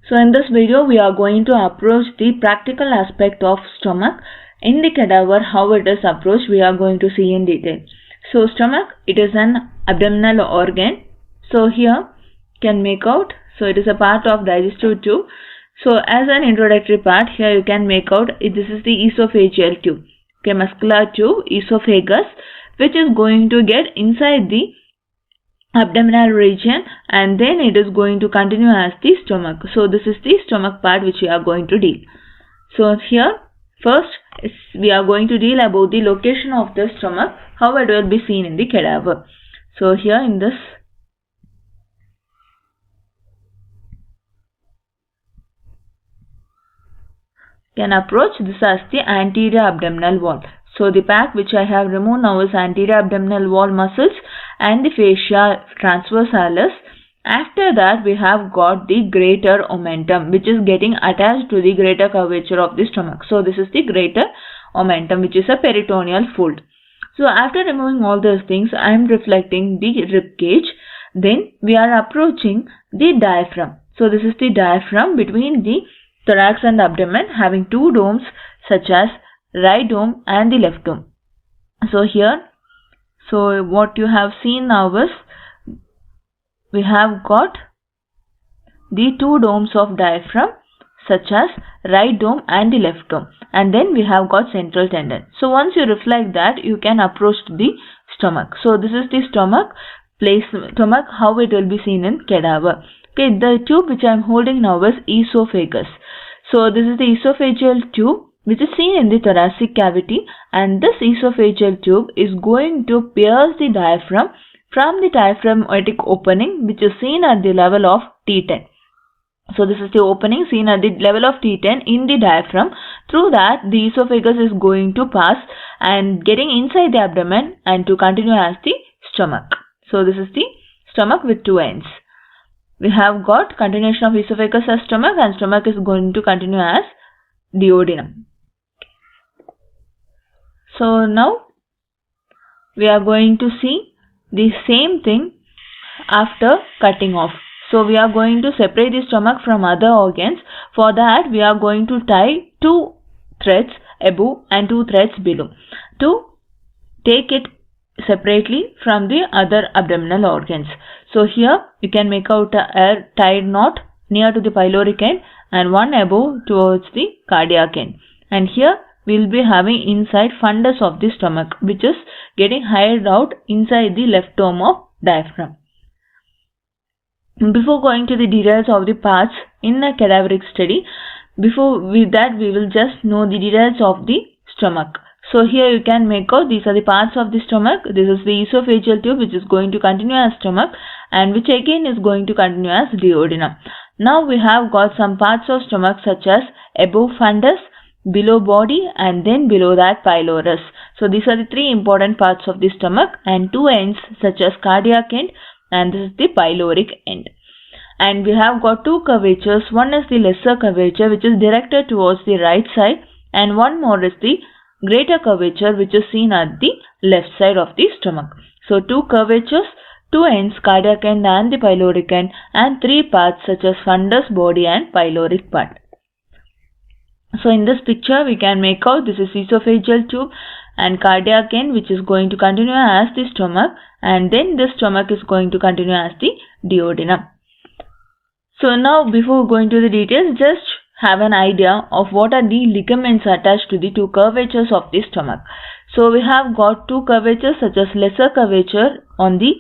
So in this video we are going to approach the practical aspect of stomach in the cadaver. How it is approached we are going to see in detail. So stomach, it is an abdominal organ. So here can make out, so it is a part of digestive tube. So as an introductory part, here you can make out this is the esophageal tube, okay, muscular tube, esophagus, which is going to get inside the abdominal region and then it is going to continue as the stomach. So this is the stomach part which we are going to deal. So here first we are going to deal about the location of the stomach, how it will be seen in the cadaver. So here in this can approach this as the anterior abdominal wall. So the part which I have removed now is anterior abdominal wall muscles and the fascia transversalis. After that we have got the greater omentum which is getting attached to the greater curvature of the stomach. So this is the greater omentum which is a peritoneal fold. So after removing all those things, I am reflecting the rib cage. Then we are approaching the diaphragm. So this is the diaphragm between the thorax and abdomen, having two domes such as right dome and the left dome. So here, so what you have seen now is we have got the two domes of diaphragm such as right dome and the left dome, and then we have got central tendon. So once you reflect that, you can approach the stomach. So this is the stomach how it will be seen in cadaver. Okay, the tube which I am holding now is esophagus. So this is the esophageal tube which is seen in the thoracic cavity, and this esophageal tube is going to pierce the diaphragm from the diaphragmatic opening which is seen at the level of T10. So this is the opening seen at the level of T10 in the diaphragm. Through that the esophagus is going to pass and getting inside the abdomen and to continue as the stomach. So this is the stomach with two ends. We have got continuation of esophagus as stomach, and stomach is going to continue as duodenum. So now we are going to see the same thing after cutting off. So we are going to separate the stomach from other organs. For that we are going to tie two threads above and two threads below to take it separately from the other abdominal organs. So here you can make out a tied knot near to the pyloric end and one above towards the cardiac end. And here we will be having inside fundus of the stomach which is getting hired out inside the left dome of diaphragm. Before going to the details of the parts in a cadaveric study, before that we will just know the details of the stomach. So here you can make out these are the parts of the stomach. This is the esophageal tube which is going to continue as stomach and which again is going to continue as duodenum. Now we have got some parts of stomach such as above fundus, below body, and then below that pylorus. So these are the three important parts of the stomach, and two ends such as cardiac end, and this is the pyloric end. And we have got two curvatures. One is the lesser curvature which is directed towards the right side, and one more is the greater curvature which is seen at the left side of the stomach. So two curvatures, two ends, cardiac end and the pyloric end, and three parts such as fundus, body and pyloric part. So in this picture we can make out this is esophageal tube and cardiac end which is going to continue as the stomach, and then this stomach is going to continue as the duodenum. So now before going to the details, just have an idea of what are the ligaments attached to the two curvatures of the stomach. So we have got two curvatures such as lesser curvature on the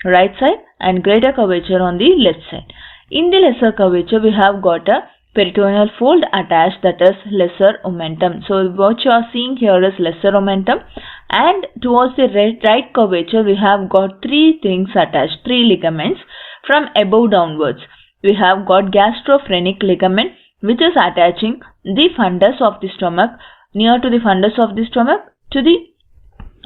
right side and greater curvature on the left side. In the lesser curvature we have got a peritoneal fold attached, that is lesser omentum. So what you are seeing here is lesser omentum, and towards the right curvature we have got three things attached, three ligaments from above downwards. We have got gastrophrenic ligament which is attaching the fundus of the stomach, near to the fundus of the stomach to the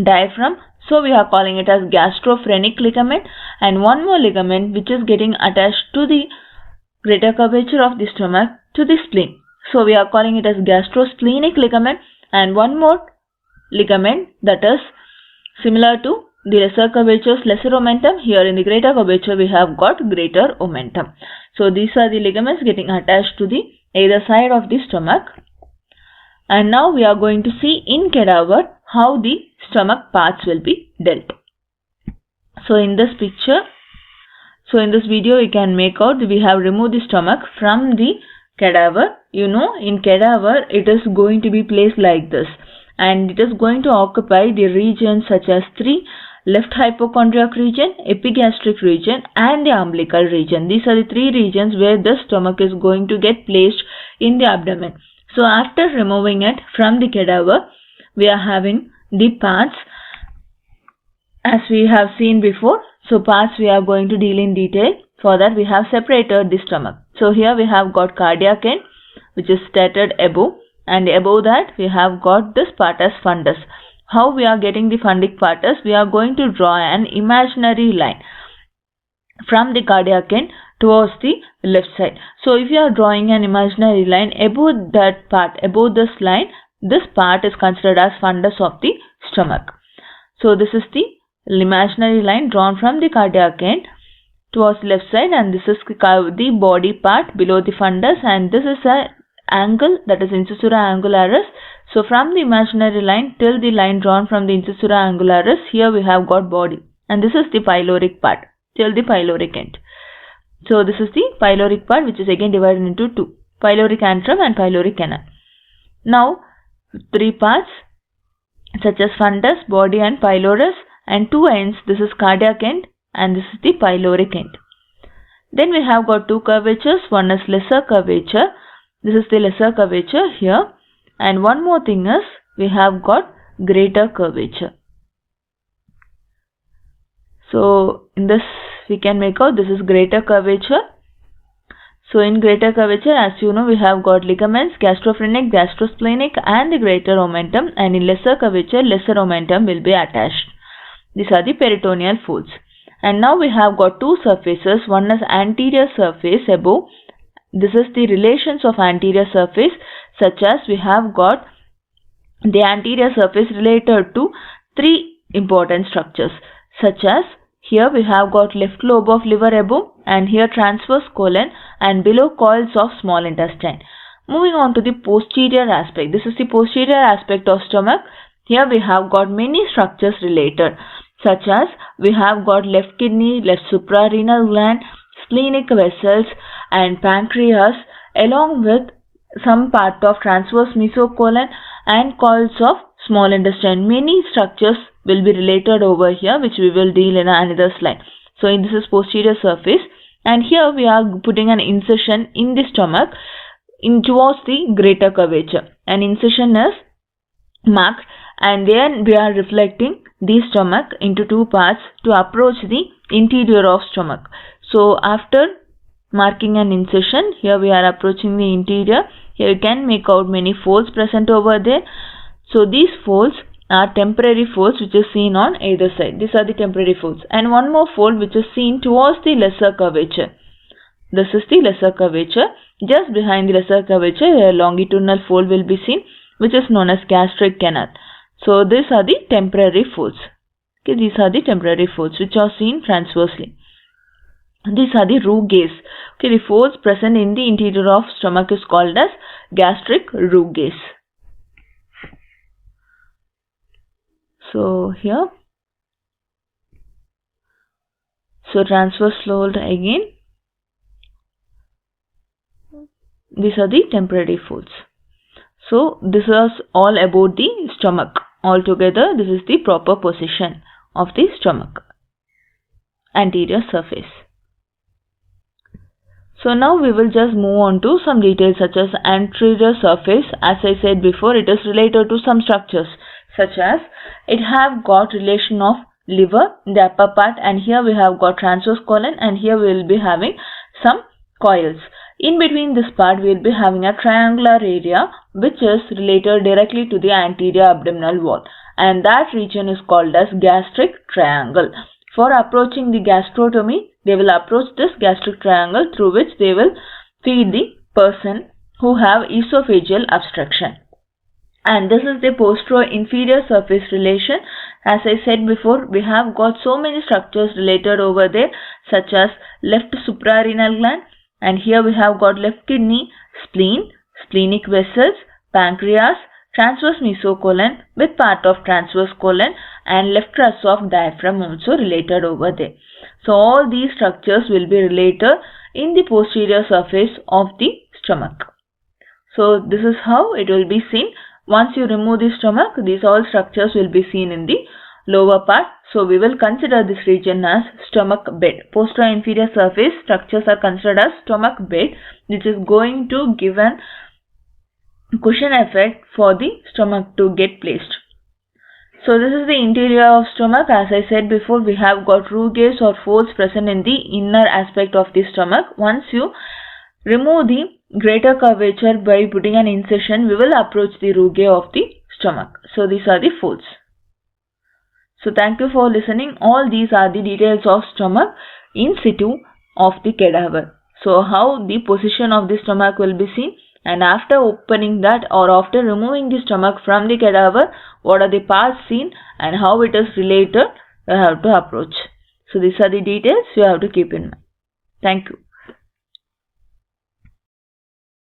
diaphragm. So we are calling it as gastrophrenic ligament, and one more ligament which is getting attached to the greater curvature of the stomach to the spleen. So we are calling it as gastrosplenic ligament, and one more ligament that is similar to the lesser curvatures lesser omentum. Here in the greater curvature we have got greater omentum. So these are the ligaments getting attached to the either side of the stomach. And now we are going to see in cadaver how the stomach parts will be dealt. So in this picture, in this video you can make out we have removed the stomach from the cadaver. You know, in cadaver it is going to be placed like this, and it is going to occupy the regions such as 3, left hypochondriac region, epigastric region and the umbilical region. These are the 3 regions where the stomach is going to get placed in the abdomen. So after removing it from the cadaver, we are having the parts as we have seen before. So parts we are going to deal in detail. For that we have separated the stomach. So here we have got cardiac end, which is stated above, and above that we have got this part as fundus. How we are getting the fundic part is we are going to draw an imaginary line from the cardiac end towards the left side. So if you are drawing an imaginary line above that part, above this line, this part is considered as fundus of the stomach. So this is the imaginary line drawn from the cardiac end towards left side, and this is the body part below the fundus, and this is a angle, that is incisura angularis. So from the imaginary line till the line drawn from the incisura angularis, here we have got body, and this is the pyloric part till the pyloric end. So this is the pyloric part, which is again divided into 2, pyloric antrum and pyloric canal. Now 3 parts such as fundus, body and pylorus, and 2 ends, this is cardiac end and this is the pyloric end. Then we have got 2 curvatures, one is lesser curvature, this is the lesser curvature here, and one more thing is we have got greater curvature. So in this we can make out this is greater curvature. So in greater curvature, as you know, we have got ligaments, gastrophrenic, gastrosplenic and the greater omentum, and in lesser curvature, lesser omentum will be attached. These are the peritoneal folds. And now we have got 2 surfaces, one is anterior surface above. This is the relations of anterior surface, such as we have got the anterior surface related to 3 important structures, such as here we have got left lobe of liver above, and here transverse colon and below coils of small intestine. Moving on to the posterior aspect, this is the posterior aspect of stomach. Here we have got many structures related, such as we have got left kidney, left suprarenal gland, splenic vessels and pancreas, along with some part of transverse mesocolon and coils of small intestine. Many structures will be related over here, which we will deal in another slide. So this is posterior surface, and here we are putting an incision in the stomach towards the greater curvature. An incision is marked, and then we are reflecting the stomach into 2 parts to approach the interior of stomach. So after marking an incision, here we are approaching the interior. Here you can make out many folds present over there. So these folds are temporary folds which is seen on either side. These are the temporary folds, and one more fold which is seen towards the lesser curvature. This is the lesser curvature. Just behind the lesser curvature, a longitudinal fold will be seen, which is known as gastric canal. So these are the temporary folds. Okay, these are the temporary folds which are seen transversely. These are the rugae. Okay, the folds present in the interior of stomach is called as gastric rugae. So here, so transverse fold again. These are the temporary folds. So this is all about the stomach. Altogether, this is the proper position of the stomach, anterior surface. So now we will just move on to some details such as anterior surface. As I said before, it is related to some structures, such as it have got relation of liver in the upper part, and here we have got transverse colon, and here we will be having some coils. In between this part, we will be having a triangular area which is related directly to the anterior abdominal wall, and that region is called as gastric triangle. For approaching the gastrotomy, they will approach this gastric triangle through which they will feed the person who have esophageal obstruction. And this is the posterior-inferior surface relation. As I said before, we have got so many structures related over there, such as left suprarenal gland, and here we have got left kidney, spleen, splenic vessels, pancreas, transverse mesocolon with part of transverse colon, and left crus of diaphragm also related over there. So all these structures will be related in the posterior surface of the stomach. So this is how it will be seen. Once you remove the stomach, these all structures will be seen in the lower part. So we will consider this region as stomach bed. Posterior inferior surface structures are considered as stomach bed, which is going to give an cushion effect for the stomach to get placed. So this is the interior of stomach. As I said before, we have got rugae or folds present in the inner aspect of the stomach. Once you remove the greater curvature by putting an incision, we will approach the rugae of the stomach. So these are the folds. So thank you for listening. All these are the details of stomach in situ of the cadaver. So how the position of the stomach will be seen, and after opening that or after removing the stomach from the cadaver, what are the parts seen and how it is related, you have to approach. So these are the details you have to keep in mind. Thank you.